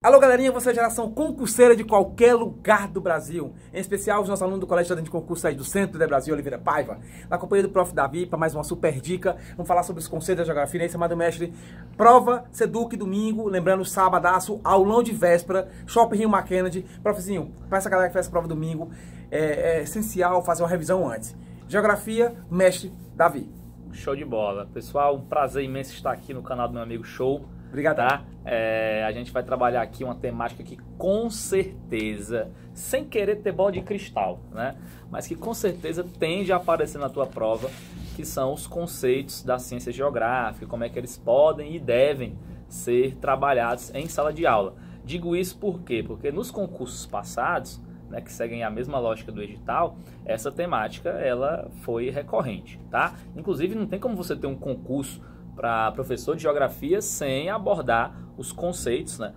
Alô, galerinha, você é a geração concurseira de qualquer lugar do Brasil. Em especial os nossos alunos do Colégio de Concurso aí do Centro do Brasil, Oliveira Paiva. Na companhia do Prof. Davi, para mais uma super dica. Vamos falar sobre os conceitos da geografia, né? Chamado mestre. Prova, Seduc, domingo. Lembrando, sabadaço, aulão de véspera, Shopping Rio Mackenzie. Profezinho, para essa galera que faz a prova domingo, é essencial fazer uma revisão antes. Geografia, mestre Davi. Show de bola. Pessoal, um prazer imenso estar aqui no canal do meu amigo Show. Obrigado. Tá? A gente vai trabalhar aqui uma temática que com certeza, sem querer ter bola de cristal, né? Mas que com certeza tende a aparecer na tua prova, que são os conceitos da ciência geográfica, como é que eles podem e devem ser trabalhados em sala de aula. Digo isso por quê? Porque nos concursos passados, né, que seguem a mesma lógica do edital, essa temática ela foi recorrente, tá? Inclusive não tem como você ter um concurso para professor de geografia sem abordar os conceitos, né,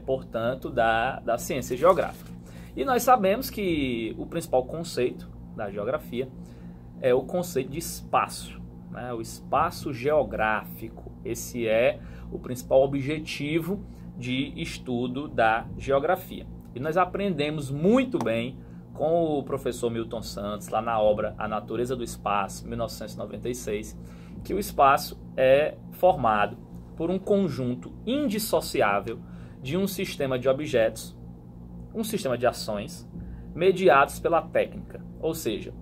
portanto, da ciência geográfica. E nós sabemos que o principal conceito da geografia é o conceito de espaço, né, o espaço geográfico. Esse é o principal objetivo de estudo da geografia. E nós aprendemos muito bem com o professor Milton Santos, lá na obra A Natureza do Espaço, 1996, que o espaço é formado por um conjunto indissociável de um sistema de objetos, um sistema de ações, mediados pela técnica, ou seja,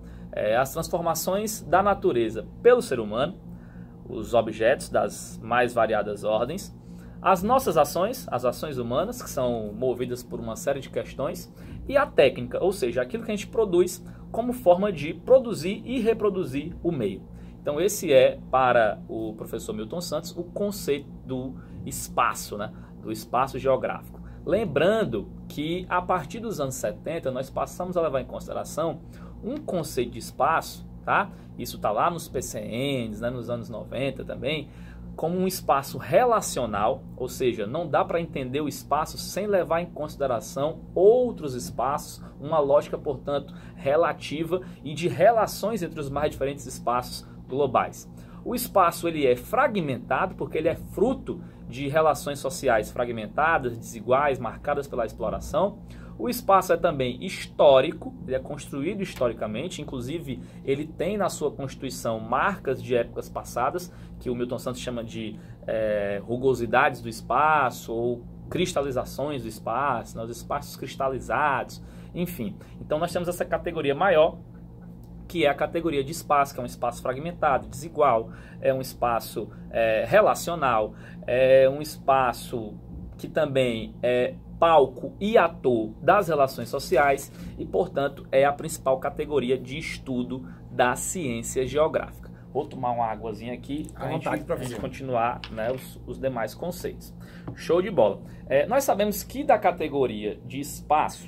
as transformações da natureza pelo ser humano, os objetos das mais variadas ordens, as nossas ações, as ações humanas, que são movidas por uma série de questões, e a técnica, ou seja, aquilo que a gente produz como forma de produzir e reproduzir o meio. Então esse é, para o professor Milton Santos, o conceito do espaço, né? Do espaço geográfico. Lembrando que a partir dos anos 70 nós passamos a levar em consideração um conceito de espaço, tá? Isso está lá nos PCNs, né? Nos anos 90 também, como um espaço relacional, ou seja, não dá para entender o espaço sem levar em consideração outros espaços, uma lógica, portanto, relativa e de relações entre os mais diferentes espaços globais. O espaço ele é fragmentado porque ele é fruto de relações sociais fragmentadas, desiguais, marcadas pela exploração. O espaço é também histórico, ele é construído historicamente, inclusive ele tem na sua constituição marcas de épocas passadas, que o Milton Santos chama de rugosidades do espaço ou cristalizações do espaço, né, os espaços cristalizados, enfim. Então nós temos essa categoria maior, que é a categoria de espaço, que é um espaço fragmentado, desigual, é um espaço relacional, é um espaço que também é palco e ator das relações sociais e, portanto, é a principal categoria de estudo da ciência geográfica. Vou tomar uma águazinha aqui para a gente continuar, né, os demais conceitos. Show de bola. Nós sabemos que da categoria de espaço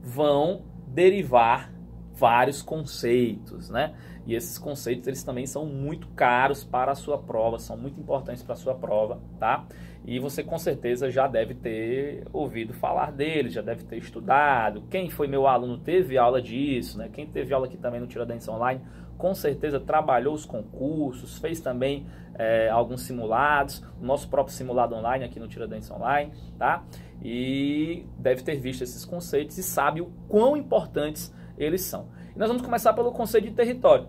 vão derivar vários conceitos, né? E esses conceitos eles também são muito caros para a sua prova, são muito importantes para a sua prova, tá? E você com certeza já deve ter ouvido falar deles, já deve ter estudado. Quem foi meu aluno teve aula disso, né? Quem teve aula aqui também no Tiradentes Online, com certeza trabalhou os concursos, fez também alguns simulados, o nosso próprio simulado online aqui no Tiradentes Online, tá? E deve ter visto esses conceitos e sabe o quão importantes eles são. E nós vamos começar pelo conceito de território.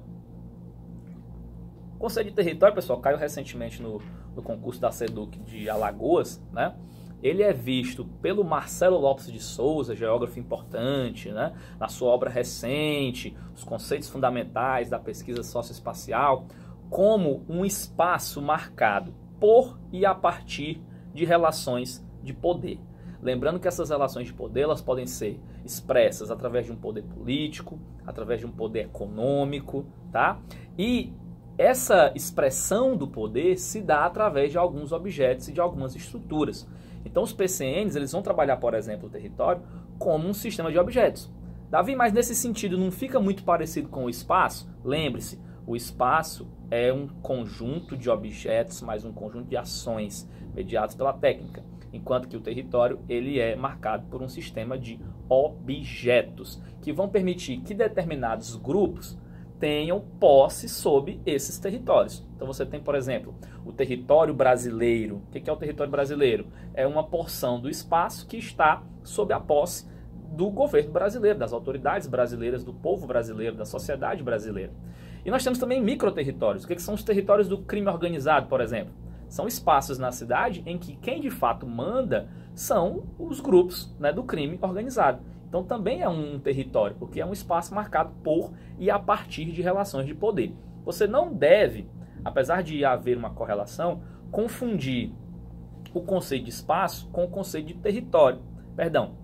O conceito de território, pessoal, caiu recentemente no concurso da Seduc de Alagoas, né? Ele é visto pelo Marcelo Lopes de Souza, geógrafo importante, né? Na sua obra recente, Os Conceitos Fundamentais da Pesquisa Socioespacial, como um espaço marcado por e a partir de relações de poder. Lembrando que essas relações de poder elas podem ser expressas através de um poder político, através de um poder econômico, tá? E essa expressão do poder se dá através de alguns objetos e de algumas estruturas. Então os PCNs eles vão trabalhar, por exemplo, o território como um sistema de objetos. Davi, mas nesse sentido não fica muito parecido com o espaço? Lembre-se, o espaço é um conjunto de objetos, mais um conjunto de ações mediadas pela técnica. Enquanto que o território ele é marcado por um sistema de objetos que vão permitir que determinados grupos tenham posse sobre esses territórios. Então você tem, por exemplo, o território brasileiro. O que é o território brasileiro? É uma porção do espaço que está sob a posse do governo brasileiro, das autoridades brasileiras, do povo brasileiro, da sociedade brasileira. E nós temos também microterritórios. O que são os territórios do crime organizado, por exemplo? São espaços na cidade em que quem de fato manda são os grupos, né, do crime organizado. Então também é um território, porque é um espaço marcado por e a partir de relações de poder. Você não deve, apesar de haver uma correlação, confundir o conceito de espaço com o conceito de território. Perdão.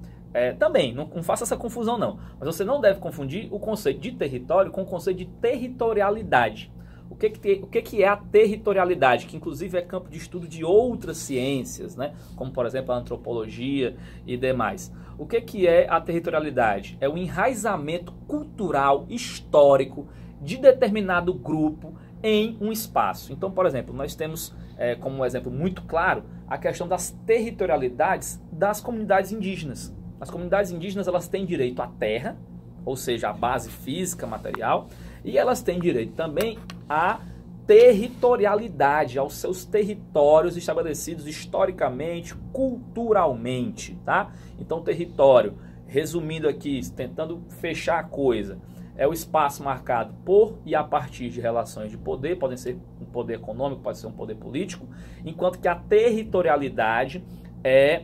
Também, não faça essa confusão não. Mas você não deve confundir o conceito de território com o conceito de territorialidade. O que é a territorialidade? Que inclusive é campo de estudo de outras ciências, né? Como por exemplo a antropologia e demais. O que é a territorialidade? É o enraizamento cultural, histórico de determinado grupo em um espaço. Então, por exemplo, nós temos como um exemplo muito claro a questão das territorialidades das comunidades indígenas. As comunidades indígenas, elas têm direito à terra, ou seja, à base física, material, e elas têm direito também à territorialidade, aos seus territórios estabelecidos historicamente, culturalmente, tá? Então, território, resumindo aqui, tentando fechar a coisa, é o espaço marcado por e a partir de relações de poder, podem ser um poder econômico, pode ser um poder político, enquanto que a territorialidade é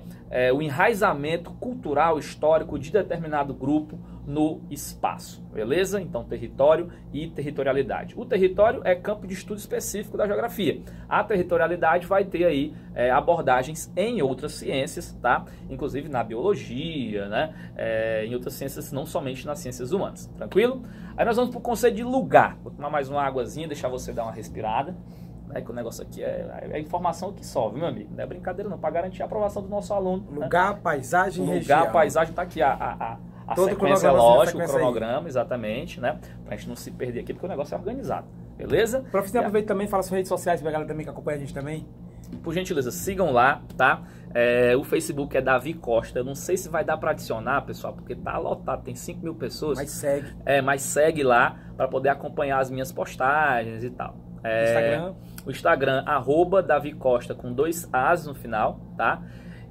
o enraizamento cultural, histórico de determinado grupo no espaço, beleza? Então, território e territorialidade. O território é campo de estudo específico da geografia. A territorialidade vai ter aí abordagens em outras ciências, tá? Inclusive na biologia, né? Em outras ciências, não somente nas ciências humanas, tranquilo? Aí nós vamos para o conceito de lugar. Vou tomar mais uma águazinha, deixar você dar uma respirada. Que o negócio aqui é informação que só, viu, meu amigo? Não é brincadeira não, para garantir a aprovação do nosso aluno. Lugar, né? Paisagem e região. Lugar, paisagem, tá aqui a todo sequência, lógico, o cronograma, exatamente, né? Pra gente não se perder aqui, porque o negócio é organizado, beleza? Professor, aproveita também, fala suas redes sociais pra galera também que acompanha a gente também. Por gentileza, sigam lá, tá? O Facebook é Davi Costa. Eu não sei se vai dar para adicionar, pessoal, porque tá lotado, tem 5 mil pessoas. Mas segue. Mas segue lá para poder acompanhar as minhas postagens e tal. Instagram. O Instagram, @Davi Costa, com 2 As no final, tá?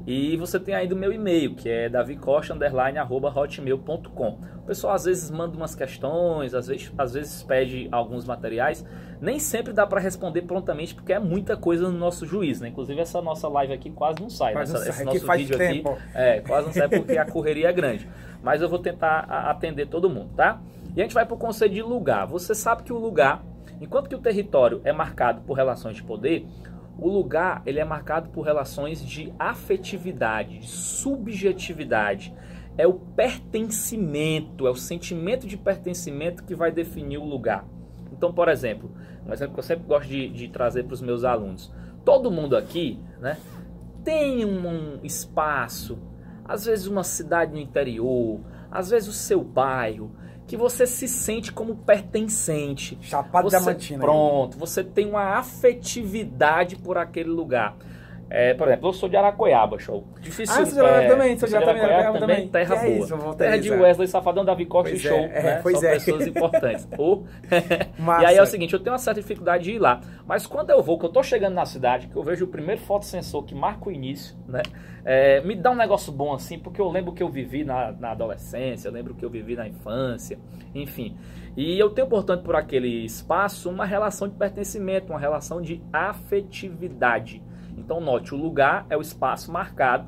E você tem aí do meu e-mail, que é davicosta_@hotmail.com. O pessoal às vezes manda umas questões, às vezes pede alguns materiais. Nem sempre dá para responder prontamente, porque é muita coisa no nosso juízo, né? Inclusive essa nossa live aqui quase não sai, né? Esse nosso vídeo aqui quase não sai porque a correria é grande. Mas eu vou tentar atender todo mundo, tá? E a gente vai para o conceito de lugar. Você sabe que o lugar, enquanto que o território é marcado por relações de poder, o lugar ele é marcado por relações de afetividade, de subjetividade. É o pertencimento, é o sentimento de pertencimento que vai definir o lugar. Então, por exemplo, um exemplo que eu sempre gosto de trazer para os meus alunos. Todo mundo aqui, né, tem um espaço, às vezes uma cidade no interior, às vezes o seu bairro, que você se sente como pertencente. Chapada Diamantina. Pronto, você tem uma afetividade por aquele lugar. Por exemplo, eu sou de Aracoiaba, show. Difícil. Sou de Aracoiaba também. Terra boa. Isso, terra de Wesley Safadão, Davi Costa e show. Né? São pessoas importantes. E aí é o seguinte, eu tenho uma certa dificuldade de ir lá. Mas quando eu vou, que eu tô chegando na cidade, que eu vejo o primeiro fotossensor que marca o início, né? Me dá um negócio bom assim, porque eu lembro que eu vivi na adolescência, eu lembro que eu vivi na infância, enfim. E eu tenho, portanto, por aquele espaço uma relação de pertencimento, uma relação de afetividade. Então note, o lugar é o espaço marcado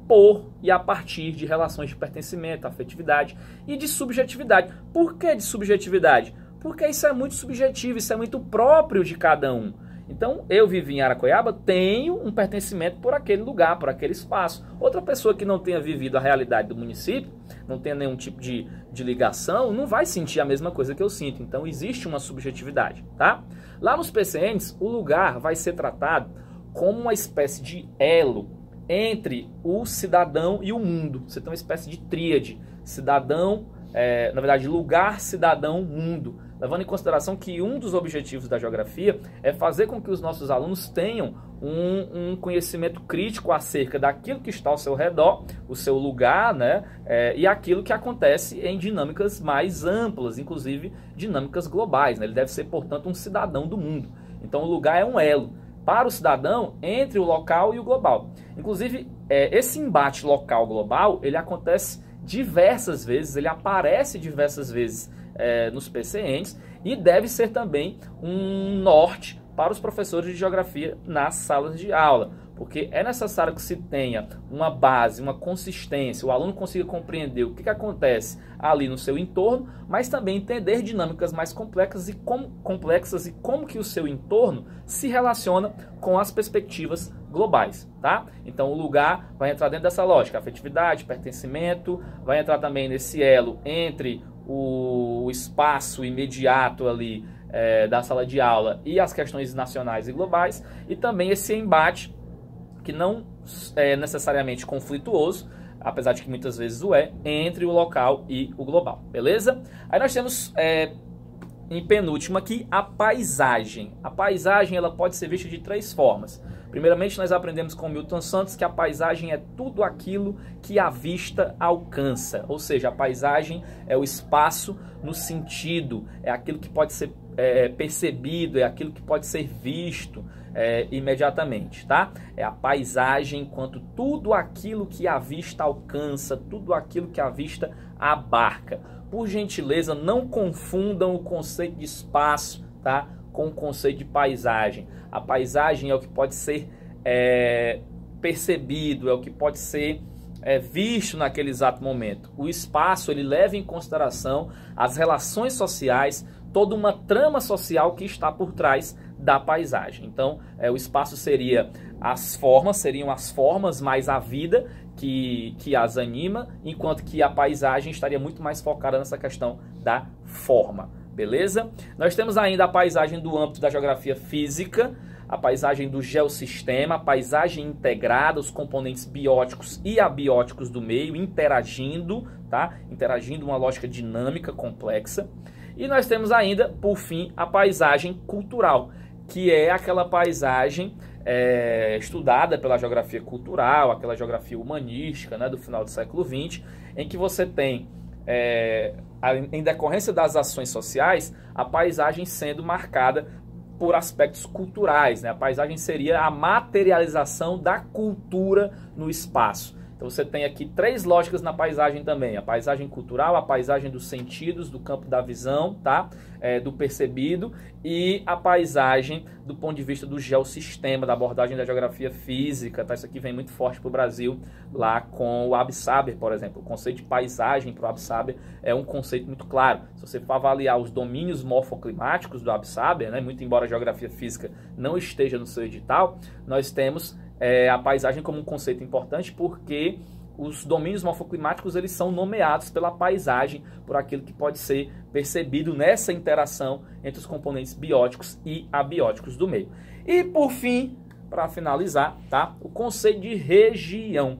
por e a partir de relações de pertencimento, afetividade e de subjetividade. Por que de subjetividade? Porque isso é muito subjetivo, isso é muito próprio de cada um. Então, eu vivi em Aracoiaba, tenho um pertencimento por aquele lugar, por aquele espaço. Outra pessoa que não tenha vivido a realidade do município, não tenha nenhum tipo de ligação, não vai sentir a mesma coisa que eu sinto. Então, existe uma subjetividade, tá? Lá nos PCNs, o lugar vai ser tratado como uma espécie de elo entre o cidadão e o mundo. Você tem uma espécie de tríade. Cidadão, na verdade, lugar, cidadão, mundo. levando em consideração que um dos objetivos da geografia é fazer com que os nossos alunos tenham um conhecimento crítico acerca daquilo que está ao seu redor, o seu lugar, né, e aquilo que acontece em dinâmicas mais amplas, inclusive dinâmicas globais, né? Ele deve ser, portanto, um cidadão do mundo. Então o lugar é um elo para o cidadão entre o local e o global. Inclusive, esse embate local-global, ele acontece diversas vezes, ele aparece diversas vezes nos PCNs e deve ser também um norte para os professores de geografia nas salas de aula, porque é necessário que se tenha uma base, uma consistência, o aluno consiga compreender o que acontece ali no seu entorno, mas também entender dinâmicas mais complexas e como que o seu entorno se relaciona com as perspectivas globais, tá? Então o lugar vai entrar dentro dessa lógica, afetividade, pertencimento, vai entrar também nesse elo entre o espaço imediato ali da sala de aula e as questões nacionais e globais, e também esse embate que não é necessariamente conflituoso, apesar de que muitas vezes o é, entre o local e o global, beleza? Aí nós temos, em penúltimo aqui, a paisagem. A paisagem ela pode ser vista de três formas. Primeiramente, nós aprendemos com Milton Santos que a paisagem é tudo aquilo que a vista alcança, ou seja, a paisagem é o espaço no sentido, é aquilo que pode ser percebido, é aquilo que pode ser visto imediatamente, tá? É a paisagem enquanto tudo aquilo que a vista alcança, tudo aquilo que a vista abarca. Por gentileza, não confundam o conceito de espaço, tá, com o conceito de paisagem. A paisagem é o que pode ser percebido, é o que pode ser visto naquele exato momento. O espaço, ele leva em consideração as relações sociais, toda uma trama social que está por trás da paisagem. Então, o espaço seriam as formas mais a vida que as anima, enquanto que a paisagem estaria muito mais focada nessa questão da forma, beleza? Nós temos ainda a paisagem do âmbito da geografia física, a paisagem do geossistema, a paisagem integrada, os componentes bióticos e abióticos do meio interagindo, tá? Interagindo uma lógica dinâmica complexa. E nós temos ainda, por fim, a paisagem cultural, que é aquela paisagem estudada pela geografia cultural, aquela geografia humanística, né, do final do século XX, em que você tem, em decorrência das ações sociais, a paisagem sendo marcada por aspectos culturais, né? A paisagem seria a materialização da cultura no espaço. Então você tem aqui três lógicas na paisagem também: a paisagem cultural, a paisagem dos sentidos, do campo da visão, tá? Do percebido, e a paisagem do ponto de vista do geossistema, da abordagem da geografia física, tá? Isso aqui vem muito forte para o Brasil, lá com o Absaber, por exemplo. O conceito de paisagem para o Absaber é um conceito muito claro. Se você for avaliar os domínios morfoclimáticos do Absaber, né, muito embora a geografia física não esteja no seu edital, nós temos a paisagem como um conceito importante, porque os domínios morfoclimáticos eles são nomeados pela paisagem, por aquilo que pode ser percebido nessa interação entre os componentes bióticos e abióticos do meio. E por fim, para finalizar, tá, o conceito de região,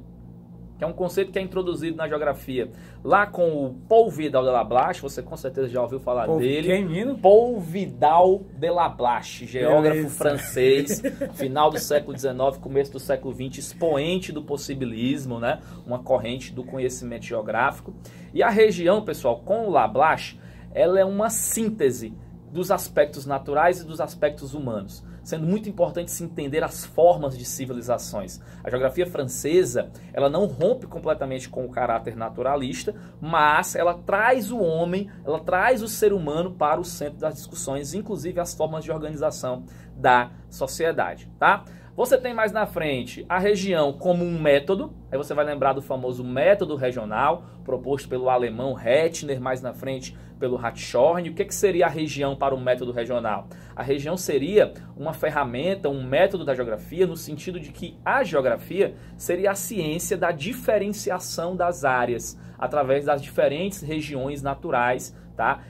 que é um conceito que é introduzido na geografia lá com o Paul Vidal de Lablache. Você com certeza já ouviu falar dele. Quem, menino? Paul Vidal de Lablache, geógrafo francês, final do século XIX, começo do século XX, expoente do possibilismo, né? Uma corrente do conhecimento geográfico. E a região, pessoal, com o Lablache, ela é uma síntese dos aspectos naturais e dos aspectos humanos, sendo muito importante se entender as formas de civilizações. A geografia francesa, ela não rompe completamente com o caráter naturalista, mas ela traz o homem, ela traz o ser humano para o centro das discussões, inclusive as formas de organização da sociedade, tá? Você tem mais na frente a região como um método, aí você vai lembrar do famoso método regional, proposto pelo alemão Rettner, mais na frente pelo Hartshorne. O que seria a região para o método regional? A região seria uma ferramenta, um método da geografia, no sentido de que a geografia seria a ciência da diferenciação das áreas, através das diferentes regiões naturais, tá?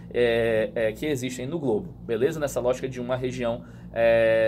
Que existem no globo, beleza? Nessa lógica de uma região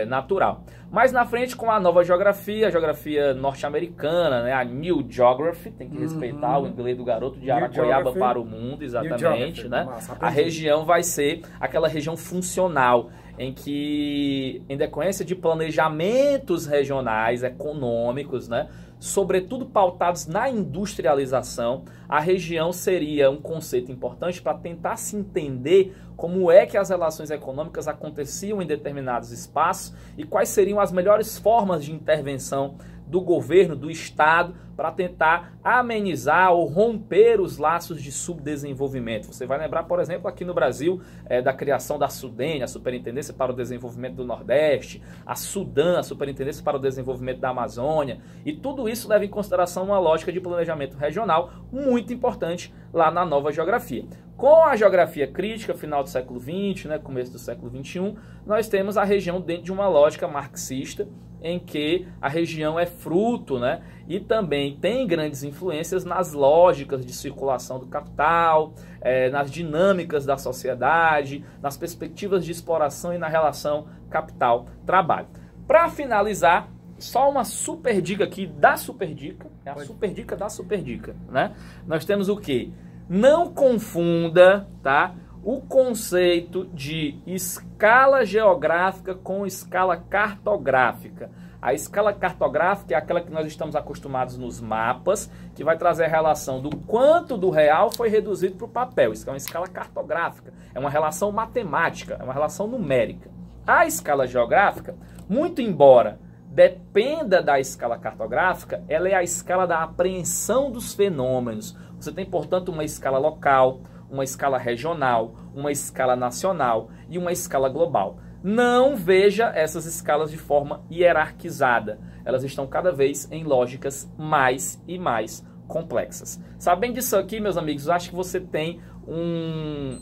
natural. Mais na frente, com a nova geografia, a geografia norte-americana, né, a New Geography, tem que respeitar o inglês do garoto, de Aracoiaba para o mundo, exatamente, né? A região vai ser aquela região funcional, em que, em decorrência de planejamentos regionais, econômicos, né, sobretudo pautados na industrialização, a região seria um conceito importante para tentar se entender como é que as relações econômicas aconteciam em determinados espaços e quais seriam as melhores formas de intervenção do governo, do Estado, para tentar amenizar ou romper os laços de subdesenvolvimento. Você vai lembrar, por exemplo, aqui no Brasil, da criação da SUDEN, a Superintendência para o Desenvolvimento do Nordeste, a SUDAN, a Superintendência para o Desenvolvimento da Amazônia, e tudo isso leva em consideração uma lógica de planejamento regional muito importante lá na nova geografia. Com a geografia crítica, final do século XX, né, começo do século XXI, nós temos a região dentro de uma lógica marxista, em que a região é fruto, né, e também tem grandes influências nas lógicas de circulação do capital, nas dinâmicas da sociedade, nas perspectivas de exploração e na relação capital-trabalho. Para finalizar, só uma super dica aqui da super dica, é a super dica da super dica, né? Nós temos o quê? Não confunda, tá, o conceito de escala geográfica com escala cartográfica. A escala cartográfica é aquela que nós estamos acostumados nos mapas, que vai trazer a relação do quanto do real foi reduzido para o papel. Isso é uma escala cartográfica, é uma relação matemática, é uma relação numérica. A escala geográfica, muito embora dependa da escala cartográfica, ela é a escala da apreensão dos fenômenos. Você tem, portanto, uma escala local, uma escala regional, uma escala nacional e uma escala global. Não veja essas escalas de forma hierarquizada. Elas estão cada vez em lógicas mais e mais complexas. Sabendo disso aqui, meus amigos, eu acho que você tem um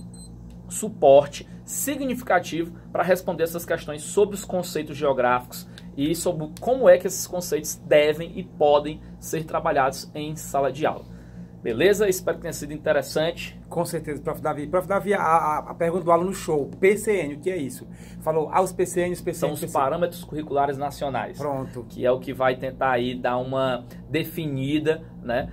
suporte significativo para responder essas questões sobre os conceitos geográficos e sobre como é que esses conceitos devem e podem ser trabalhados em sala de aula. Beleza? Espero que tenha sido interessante. Com certeza, Prof. Davi. Prof. Davi, a pergunta do aluno show. PCN, o que é isso? Falou, os PCNs, são os parâmetros curriculares nacionais. Pronto. Que é o que vai tentar aí dar uma definida, né,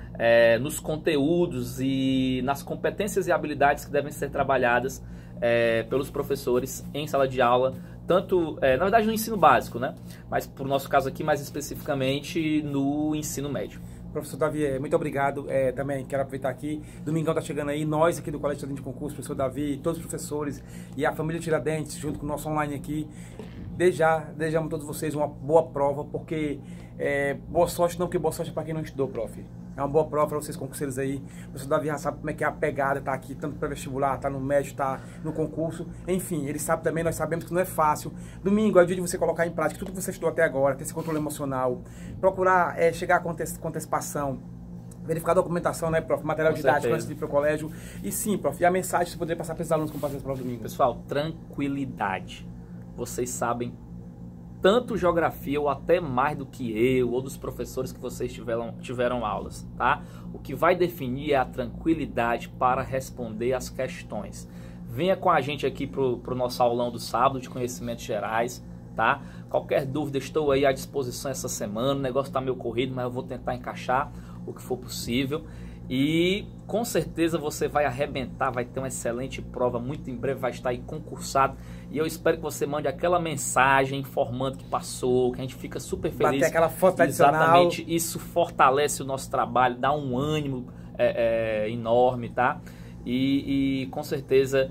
nos conteúdos e nas competências e habilidades que devem ser trabalhadas pelos professores em sala de aula, tanto, na verdade, no ensino básico, né? Mas, por nosso caso aqui, mais especificamente no ensino médio. Professor Davi, muito obrigado. Também quero aproveitar aqui. Domingão tá chegando aí. Nós aqui do Colégio Tiradentes de Concurso, professor Davi, todos os professores e a família Tiradentes, junto com o nosso online aqui. Desejamos a todos vocês uma boa prova, porque boa sorte não, porque boa sorte é para quem não estudou, prof. É uma boa prova para vocês concurseiros aí. O professor Davi já sabe como é que é a pegada, tá aqui tanto para vestibular, tá no médio, tá no concurso. Enfim, ele sabe também, nós sabemos que não é fácil. Domingo é o dia de você colocar em prática tudo que você estudou até agora, ter esse controle emocional, procurar chegar com antecipação, verificar a documentação, né, prof? Material didático antes de ir para o colégio. E sim, prof, e a mensagem que você poderia passar para os alunos como fazer essa prova domingo? Pessoal, tranquilidade. Vocês sabem tanto geografia ou até mais do que eu ou dos professores que vocês tiveram aulas, tá? O que vai definir é a tranquilidade para responder as questões. Venha com a gente aqui pro nosso aulão do sábado de conhecimentos gerais, tá? Qualquer dúvida, estou aí à disposição essa semana. O negócio está meio corrido, mas eu vou tentar encaixar o que for possível. E com certeza você vai arrebentar, vai ter uma excelente prova, muito em breve vai estar aí concursado. E eu espero que você mande aquela mensagem informando que passou, que a gente fica super feliz. Bater aquela foto tradicional. Exatamente, isso fortalece o nosso trabalho, dá um ânimo enorme, tá? E com certeza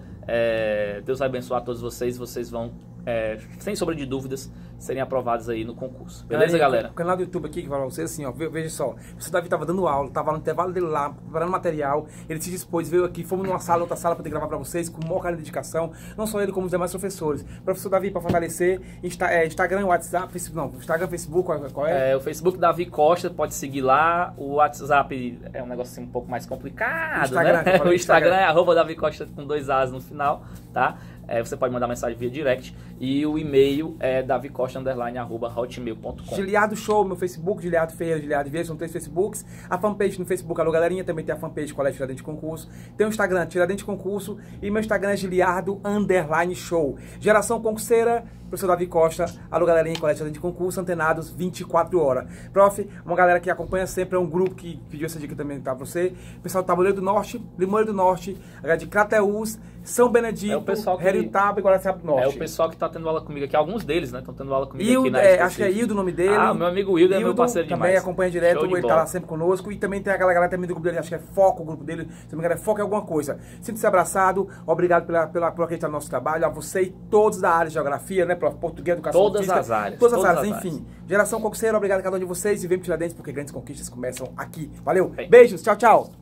Deus vai abençoar todos vocês, vocês vão, sem sombra de dúvidas, serem aprovados aí no concurso. Beleza, galera? O canal do YouTube aqui que vai pra vocês, assim, ó, veja só, o professor Davi tava dando aula, tava no intervalo dele lá, preparando material, ele se dispôs, veio aqui, fomos numa sala, outra sala, para poder gravar pra vocês, com o maior carinho de dedicação, não só ele, como os demais professores. Professor Davi, para fortalecer, Instagram, WhatsApp, Facebook, não, Instagram, Facebook, qual é? O Facebook Davi Costa, pode seguir lá, o WhatsApp é um negócio assim, um pouco mais complicado, Instagram, né? O Instagram é @Davi Costa com 2 As no final, tá? você pode mandar mensagem via direct. E o e-mail é davicosta_@hotmail.com. Giliardo Show, meu Facebook, Giliardo Ferreira, Giliardo Vieira, são 3 Facebooks. A fanpage no Facebook, Alô Galerinha, também tem a fanpage Colégio Tiradentes Concurso. Tem o Instagram, Tiradentes Concurso. E meu Instagram é Giliardo_Show. Geração Concurseira, professor Davi Costa, Alô Galerinha, Colégio Tiradentes Concurso, antenados 24 horas. Prof, uma galera que acompanha sempre, é um grupo que pediu essa dica também pra você. Pessoal do Tabuleiro do Norte, Limoeiro do Norte, de Crateús, São Benedito, Heriotaba e Guaraciaba do Norte. É o pessoal que tá tendo aula comigo aqui, alguns deles, né? Estão tendo aula comigo aqui na acho que é Hildo o nome dele. Meu amigo Hildo é meu parceiro demais. Também acompanha direto, ele tá lá sempre conosco. E também tem aquela galera também do grupo dele, acho que é Foco, o grupo dele, se não me engano é Foco em alguma coisa. Sinta-se abraçado, obrigado por acreditar no nosso trabalho, a você e todos da área de geografia, né? Português, educação Todas as áreas. Todas as áreas, enfim. Geração Concurseira, obrigado a cada um de vocês e vem pro Tiradentes porque grandes conquistas começam aqui. Valeu, beijos, tchau, tchau.